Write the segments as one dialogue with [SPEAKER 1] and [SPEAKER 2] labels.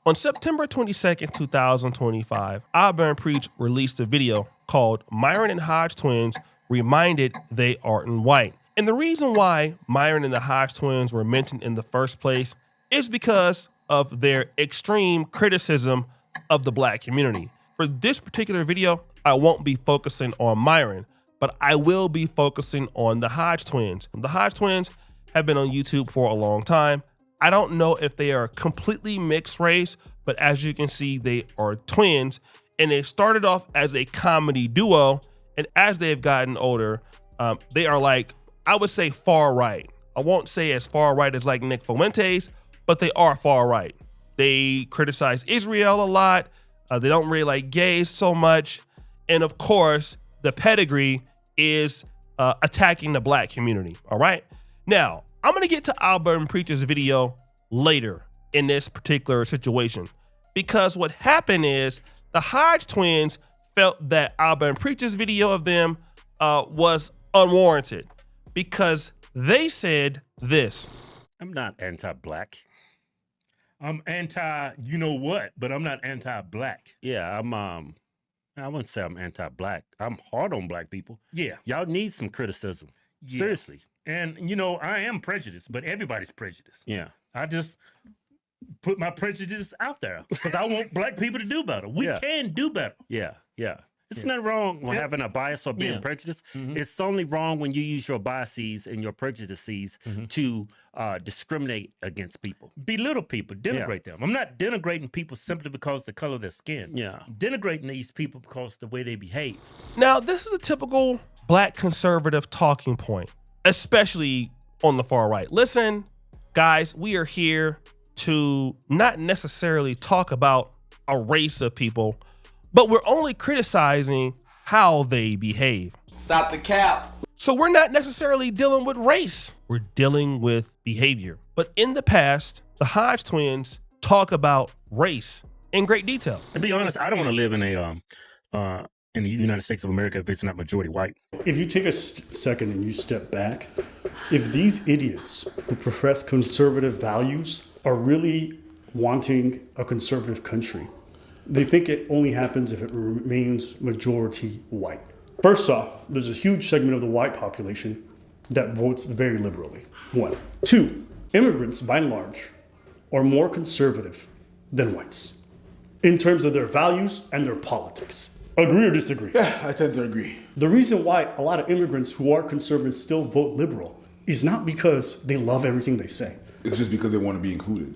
[SPEAKER 1] On September 22nd, 2025, Auburn Preach released a video called Myron and Hodge Twins Reminded They Aren't White. And the reason why Myron and the Hodge Twins were mentioned in the first place is because of their extreme criticism of the black community. For this particular video, I won't be focusing on Myron, but I will be focusing on the Hodge Twins. The Hodge Twins have been on YouTube for a long time. I don't know if they are completely mixed race, but as you can see, they are twins, and they started off as a comedy duo, and as they've gotten older, they are like, I would say far right. I won't say as far right as like Nick Fuentes, but they are far right. They criticize Israel a lot. They don't really like gays so much. And of course, the pedigree is attacking the black community, all right? Now, I'm gonna get to Auburn Preach's video later in this particular situation, because what happened is the Hodge Twins felt that Auburn Preach's video of them was unwarranted because they said this.
[SPEAKER 2] I'm not anti-black.
[SPEAKER 3] I'm anti, you know what, but I'm not anti-black.
[SPEAKER 2] Yeah, I wouldn't say I'm anti-black. I'm hard on black people.
[SPEAKER 3] Yeah.
[SPEAKER 2] Y'all need some criticism.
[SPEAKER 3] Yeah.
[SPEAKER 2] Seriously.
[SPEAKER 3] And, you know, I am prejudiced, but everybody's prejudiced.
[SPEAKER 2] Yeah.
[SPEAKER 3] I just put my prejudice out there because I want black people to do better. We can do better.
[SPEAKER 2] Yeah, yeah. It's not wrong with having a bias or being prejudiced. It's only wrong when you use your biases and your prejudices to discriminate against people.
[SPEAKER 3] Belittle people, denigrate them. I'm not denigrating people simply because of the color of their skin.
[SPEAKER 2] Yeah.
[SPEAKER 3] I'm denigrating these people because of the way they behave.
[SPEAKER 1] Now, this is a typical black conservative talking point, especially on the far right. Listen, guys, we are here to not necessarily talk about a race of people, but we're only criticizing how they behave.
[SPEAKER 4] Stop the cap.
[SPEAKER 1] So we're not necessarily dealing with race. We're dealing with behavior. But in the past, the Hodge Twins talk about race in great detail.
[SPEAKER 3] To be honest, I don't want to live in the United States of America if it's not majority white.
[SPEAKER 5] If you take a second and you step back, if these idiots who profess conservative values are really wanting a conservative country, they think it only happens if it remains majority white. First off, there's a huge segment of the white population that votes very liberally. 1. 2, immigrants, by and large, are more conservative than whites in terms of their values and their politics. Agree or disagree?
[SPEAKER 6] Yeah, I tend to agree.
[SPEAKER 5] The reason why a lot of immigrants who are conservative still vote liberal is not because they love everything they say.
[SPEAKER 6] It's just because they want to be included.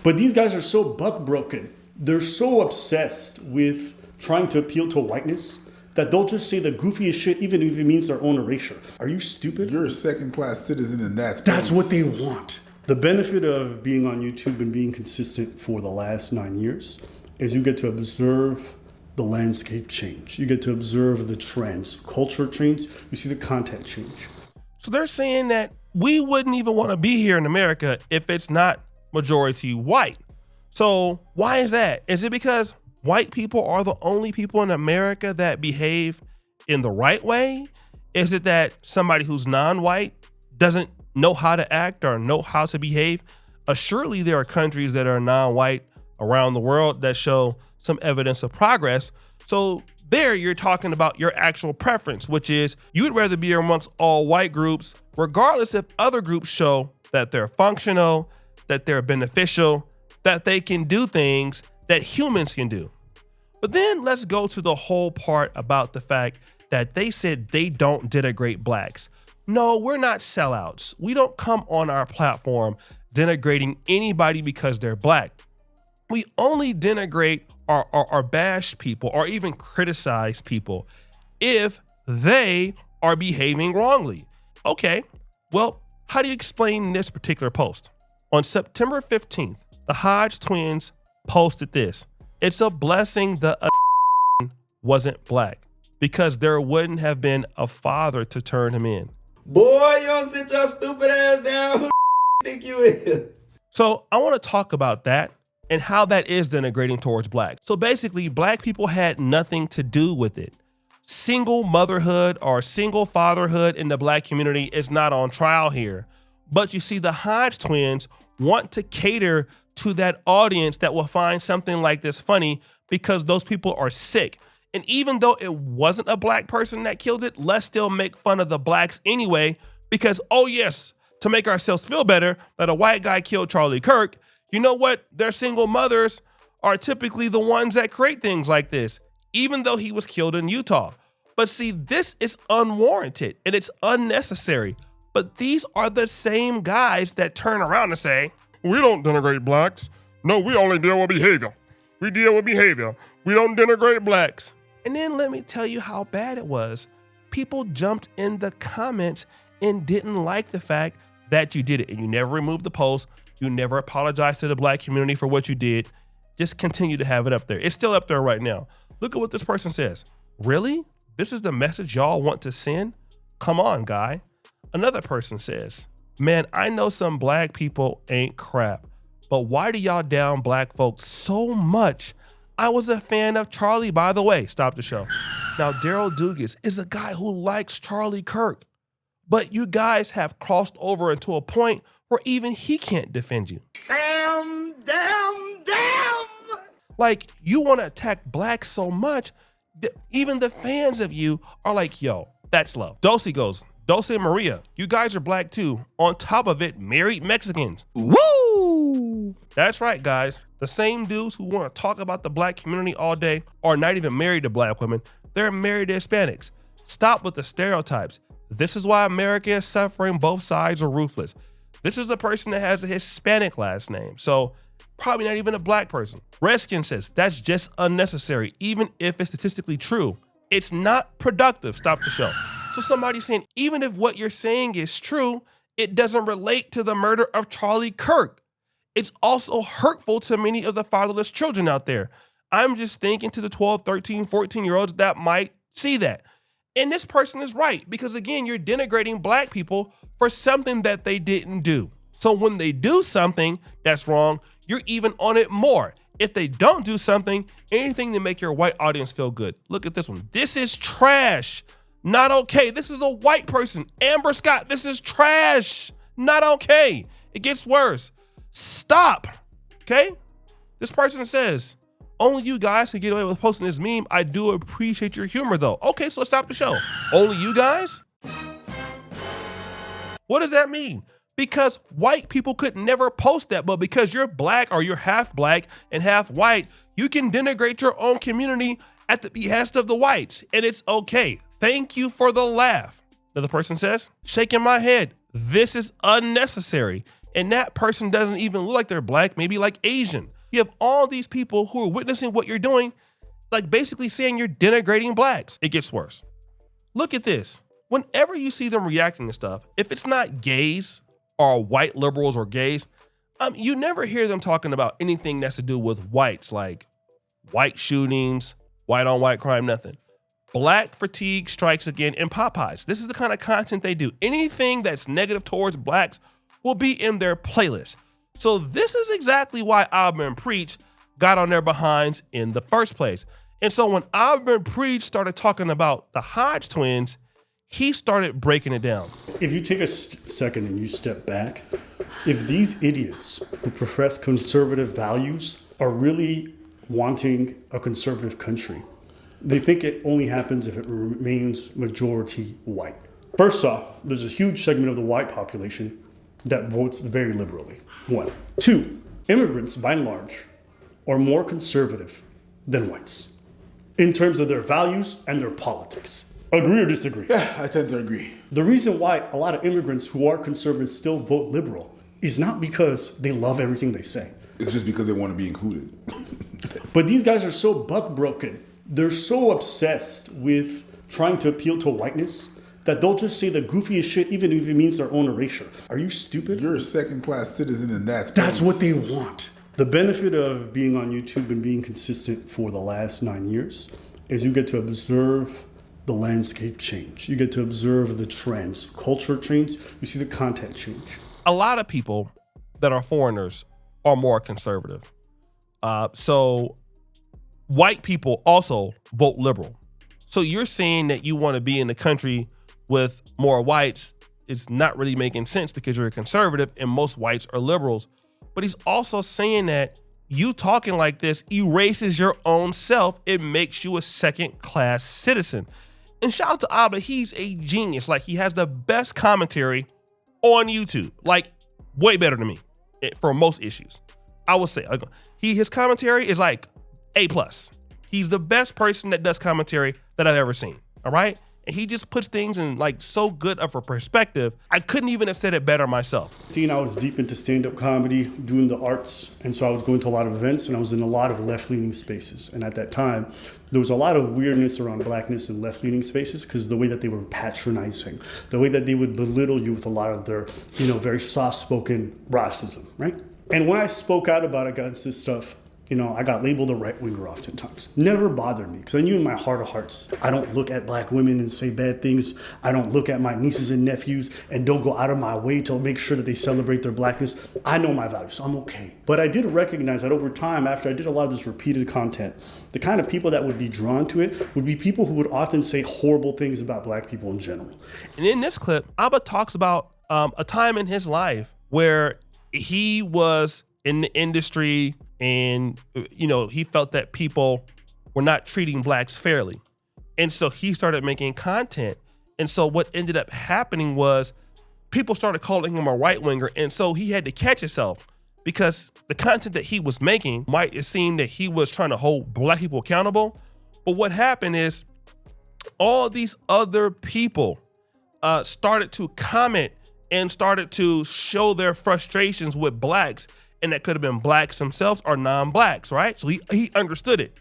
[SPEAKER 5] But these guys are so buck broken. They're so obsessed with trying to appeal to whiteness that they'll just say the goofiest shit even if it means their own erasure. Are you stupid?
[SPEAKER 6] You're a second-class citizen and
[SPEAKER 5] that's what they want. The benefit of being on YouTube and being consistent for the last 9 years is you get to observe the landscape change. You get to observe the trends, culture change. You see the content change.
[SPEAKER 1] So they're saying that we wouldn't even want to be here in America if it's not majority white. So why is that? Is it because white people are the only people in America that behave in the right way? Is it that somebody who's non-white doesn't know how to act or know how to behave? Surely there are countries that are non-white around the world that show some evidence of progress. So there you're talking about your actual preference, which is you'd rather be amongst all white groups, regardless if other groups show that they're functional, that they're beneficial, that they can do things that humans can do. But then let's go to the whole part about the fact that they said they don't denigrate blacks. No, we're not sellouts. We don't come on our platform denigrating anybody because they're black. We only denigrate or bash people or even criticize people if they are behaving wrongly. Okay, well, how do you explain this particular post? On September 15th, the Hodge Twins posted this. It's a blessing the wasn't black because there wouldn't have been a father to turn him in.
[SPEAKER 4] Boy, you don't sit your stupid ass down. Who think you is?
[SPEAKER 1] So I want to talk about that and how that is denigrating towards black. So basically, black people had nothing to do with it. Single motherhood or single fatherhood in the black community is not on trial here. But you see, the Hodge Twins want to cater to that audience that will find something like this funny because those people are sick. And even though it wasn't a black person that killed it, let's still make fun of the blacks anyway because, oh yes, to make ourselves feel better that a white guy killed Charlie Kirk, you know what? Their single mothers are typically the ones that create things like this, even though he was killed in Utah. But see, this is unwarranted and it's unnecessary. But these are the same guys that turn around and say, we don't denigrate blacks. No, we only deal with behavior. We deal with behavior. We don't denigrate blacks. And then let me tell you how bad it was. People jumped in the comments and didn't like the fact that you did it. And you never removed the post. You never apologized to the black community for what you did. Just continue to have it up there. It's still up there right now. Look at what this person says. Really? This is the message y'all want to send? Come on, guy. Another person says, man, I know some black people ain't crap, but why do y'all down black folks so much? I was a fan of Charlie, by the way. Stop the show. Now, Daryl Dugas is a guy who likes Charlie Kirk, but you guys have crossed over into a point where even he can't defend you.
[SPEAKER 7] Damn!
[SPEAKER 1] Like, you want to attack blacks so much, even the fans of you are like, yo, that's love. Dulce goes, Dulce and Maria, you guys are black too. On top of it, married Mexicans. Woo! That's right, guys. The same dudes who want to talk about the black community all day are not even married to black women. They're married to Hispanics. Stop with the stereotypes. This is why America is suffering. Both sides are ruthless. This is a person that has a Hispanic last name, so probably not even a black person. Redskin says that's just unnecessary, even if it's statistically true. It's not productive. Stop the show. So somebody's saying, even if what you're saying is true, it doesn't relate to the murder of Charlie Kirk. It's also hurtful to many of the fatherless children out there. I'm just thinking to the 12, 13, 14-year-olds that might see that. And this person is right, because again, you're denigrating black people for something that they didn't do. So when they do something that's wrong, you're even on it more. If they don't do something, anything to make your white audience feel good. Look at this one. This is trash. Not okay. This is a white person. Amber Scott, this is trash. Not okay. It gets worse. Stop. Okay? This person says, only you guys can get away with posting this meme. I do appreciate your humor though. Okay, so let's stop the show. Only you guys? What does that mean? Because white people could never post that, but because you're black or you're half black and half white, you can denigrate your own community at the behest of the whites, and it's okay. Thank you for the laugh. The other person says, shaking my head, this is unnecessary. And that person doesn't even look like they're black, maybe like Asian. You have all these people who are witnessing what you're doing, like basically saying you're denigrating blacks. It gets worse. Look at this. Whenever you see them reacting to stuff, if it's not gays or white liberals or gays, you never hear them talking about anything that's to do with whites, like white shootings, white on white crime, nothing. Black fatigue strikes again in Popeyes. This is the kind of content they do. Anything that's negative towards blacks will be in their playlist. So this is exactly why Auburn Preach got on their behinds in the first place. And so when Auburn Preach started talking about the Hodge twins, he started breaking it down.
[SPEAKER 5] If you take a second and you step back, if these idiots who profess conservative values are really wanting a conservative country, they think it only happens if it remains majority white. First off, there's a huge segment of the white population that votes very liberally. 1. 2, immigrants, by and large, are more conservative than whites in terms of their values and their politics. Agree or disagree?
[SPEAKER 6] Yeah, I tend to agree.
[SPEAKER 5] The reason why a lot of immigrants who are conservative still vote liberal is not because they love everything they say.
[SPEAKER 6] It's just because they want to be included.
[SPEAKER 5] But these guys are so buck broken. They're so obsessed with trying to appeal to whiteness that they'll just say the goofiest shit even if it means their own erasure. Are you stupid?
[SPEAKER 6] You're a second-class citizen and
[SPEAKER 5] That's what they want. The benefit of being on YouTube and being consistent for the last 9 years is you get to observe the landscape change. You get to observe the trends, culture change. You see the content change.
[SPEAKER 1] A lot of people that are foreigners are more conservative. So white people also vote liberal. So you're saying that you want to be in a country with more whites. It's not really making sense because you're a conservative and most whites are liberals. but he's also saying that you talking like this erases your own self. It makes you a second-class citizen. And shout out to Abba, he's a genius. Like, he has the best commentary on YouTube, like way better than me for most issues. I would say his commentary is like A+. He's the best person that does commentary that I've ever seen. All right. And he just puts things in like so good of a perspective. I couldn't even have said it better myself.
[SPEAKER 5] I was deep into stand-up comedy, doing the arts. And so I was going to a lot of events and I was in a lot of left-leaning spaces. And at that time, there was a lot of weirdness around blackness in left-leaning spaces because the way that they were patronizing, the way that they would belittle you with a lot of their, very soft-spoken racism, right? And when I spoke out about against this stuff, I got labeled a right-winger oftentimes. Never bothered me because I knew in my heart of hearts, I don't look at black women and say bad things. I don't look at my nieces and nephews and don't go out of my way to make sure that they celebrate their blackness. I know my values, so I'm okay. But I did recognize that over time, after I did a lot of this repeated content, the kind of people that would be drawn to it would be people who would often say horrible things about black people in general.
[SPEAKER 1] And in this clip, Abba talks about a time in his life where he was in the industry and, he felt that people were not treating blacks fairly. And so he started making content. And so what ended up happening was people started calling him a right winger. And so he had to catch himself because the content that he was making might seem that he was trying to hold black people accountable. But what happened is all these other people started to comment and started to show their frustrations with blacks. And that could have been blacks themselves or non-blacks, right? So he understood it.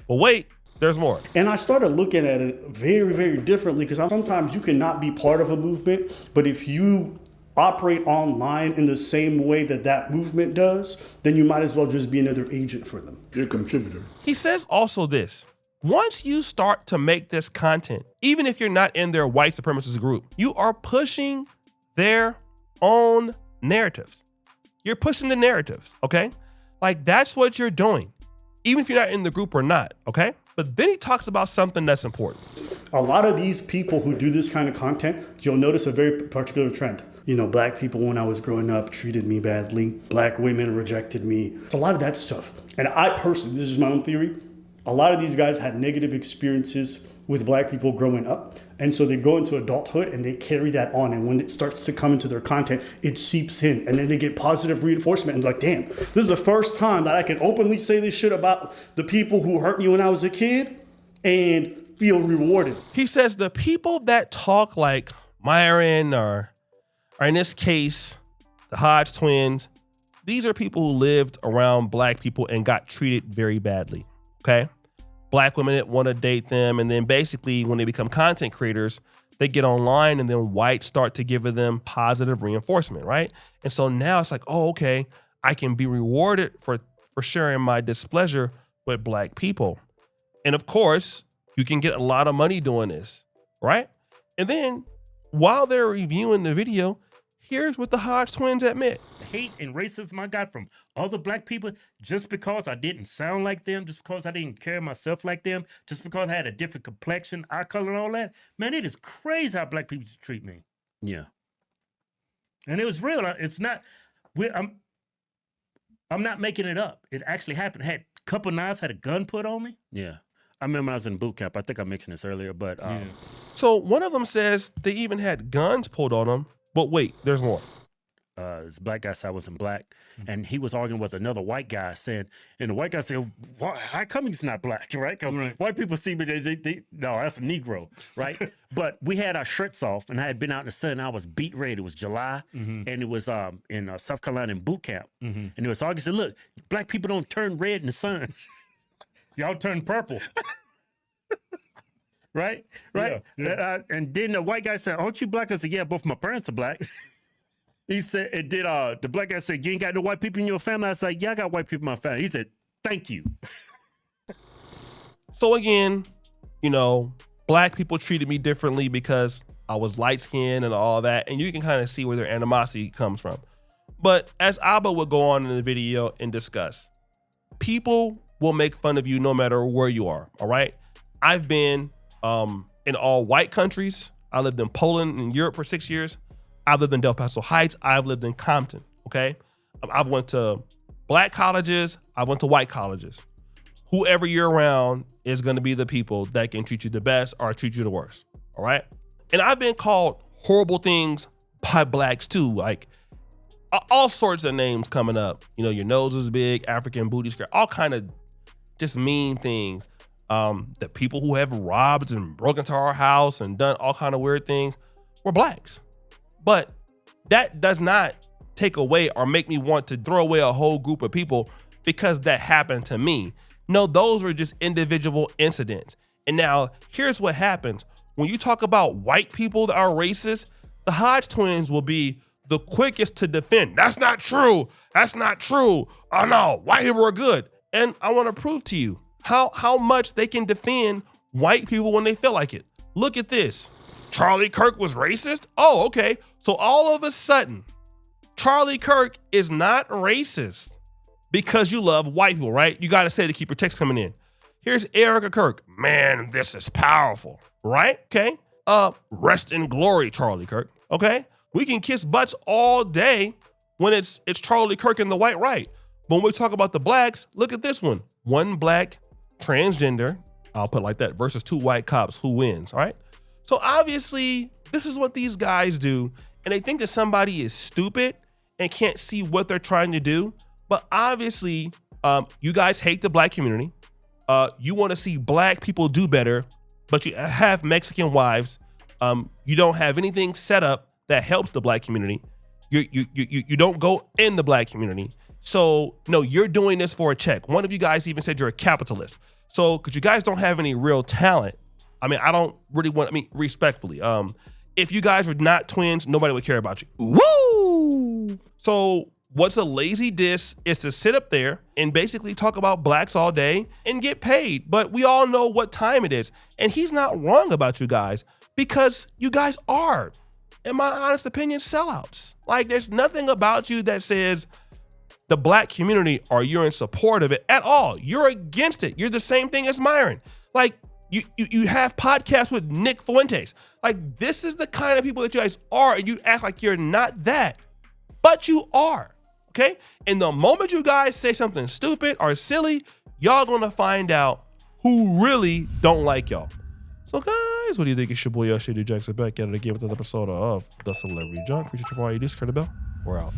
[SPEAKER 1] But wait, there's more.
[SPEAKER 5] And I started looking at it very, very differently because sometimes you cannot be part of a movement, but if you operate online in the same way that movement does, then you might as well just be another agent for them.
[SPEAKER 6] You're a contributor.
[SPEAKER 1] He says also this: once you start to make this content, even if you're not in their white supremacist group, you are pushing their own narratives. You're pushing the narratives, okay? Like, that's what you're doing, even if you're not in the group or not, okay? But then he talks about something that's important.
[SPEAKER 5] A lot of these people who do this kind of content, you'll notice a very particular trend. Black people when I was growing up treated me badly. Black women rejected me. It's a lot of that stuff. And I personally, this is my own theory, a lot of these guys had negative experiences with black people growing up. And so they go into adulthood and they carry that on. And when it starts to come into their content, it seeps in. And then they get positive reinforcement and like, damn, this is the first time that I can openly say this shit about the people who hurt me when I was a kid and feel rewarded.
[SPEAKER 1] He says the people that talk like Myron or in this case, the Hodge twins, these are people who lived around black people and got treated very badly, okay? Black women that want to date them, and then basically when they become content creators, they get online and then whites start to give them positive reinforcement, right? And so now it's like, oh, okay, I can be rewarded for sharing my displeasure with black people. And of course, you can get a lot of money doing this, right? And then while they're reviewing the video, here's what the Hodge twins admit.
[SPEAKER 3] Hate and racism I got from other black people just because I didn't sound like them, just because I didn't carry myself like them, just because I had a different complexion, eye color, and all that. Man, it is crazy how black people treat me.
[SPEAKER 2] Yeah.
[SPEAKER 3] And it was real. It's not. I'm not making it up. It actually happened. I had a couple nights, had a gun put on me.
[SPEAKER 2] Yeah. I remember I was in boot camp. I think I mentioned this earlier, but
[SPEAKER 1] So one of them says they even had guns pulled on them. But wait, there's more.
[SPEAKER 2] this black guy said I wasn't black, and he was arguing with another white guy saying, and the white guy said, how come he's not black, right? Because white people see me, no, that's a Negro, right? But we had our shirts off, and I had been out in the sun, and I was beat red. It was July, and it was in South Carolina in boot camp. And it was arguing, said, look, black people don't turn red in the sun.
[SPEAKER 3] Y'all turn purple.
[SPEAKER 2] Right?
[SPEAKER 3] Yeah.
[SPEAKER 2] And then the white guy said, aren't you black? I said, yeah, both my parents are black. He said, it did, the black guy said, you ain't got no white people in your family? I said, yeah, I got white people in my family. He said, thank you.
[SPEAKER 1] So again, you know, black people treated me differently because I was light skinned and all that. And you can kind of see where their animosity comes from. But as Abba would go on in the video and discuss, people will make fun of you no matter where you are, all right? I've been in all white countries. I lived in Poland and Europe for 6 years. I lived in Del Paso Heights. I've lived in Compton, okay? I've went to black colleges, I went to white colleges. Whoever you're around is going to be the people that can treat you the best or treat you the worst. All right. And I've been called horrible things by blacks too, like all sorts of names coming up. You know, your nose is big, African booty skirt, all kind of just mean things. The people who have robbed and broken into our house and done all kind of weird things were blacks. But that does not take away or make me want to throw away a whole group of people because that happened to me. No, those were just individual incidents. And now here's what happens. When you talk about white people that are racist, the Hodge twins will be the quickest to defend. That's not true. That's not true. Oh no, white people are good. And I want to prove to you how much they can defend white people when they feel like it. Look at this. Charlie Kirk was racist? Oh, okay. So all of a sudden, Charlie Kirk is not racist because you love white people, right? You got to say to keep your text coming in. Here's Erica Kirk. Man, this is powerful, right? Okay. Rest in glory, Charlie Kirk. Okay. We can kiss butts all day when it's Charlie Kirk and the white right. But when we talk about the blacks, look at this one. One black transgender, I'll put it like that, versus two white cops. Who wins? All right. So obviously, this is what these guys do. And they think that somebody is stupid and can't see what they're trying to do. But obviously, you guys hate the black community. You want to see black people do better, but you have Mexican wives. You don't have anything set up that helps the black community. You don't go in the black community. So no, you're doing this for a check. One of you guys even said you're a capitalist. So because you guys don't have any real talent, I mean, I don't really want, I mean, respectfully, if you guys were not twins, nobody would care about you. Woo! So what's a lazy diss is to sit up there and basically talk about blacks all day and get paid. But we all know what time it is. And he's not wrong about you guys because you guys are, in my honest opinion, sellouts. Like there's nothing about you that says the black community or you're in support of it at all. You're against it. You're the same thing as Myron. Like you have podcasts with Nick Fuentes. Like this is the kind of people that you guys are, and you act like you're not that, but you are. Okay? And the moment you guys say something stupid or silly, y'all gonna find out who really don't like y'all. So guys, what do you think? It's your boy Shady Jackson back at it again with another episode of The Celebrity Junk. Appreciate you for all you do. Curtis Bell. We're out.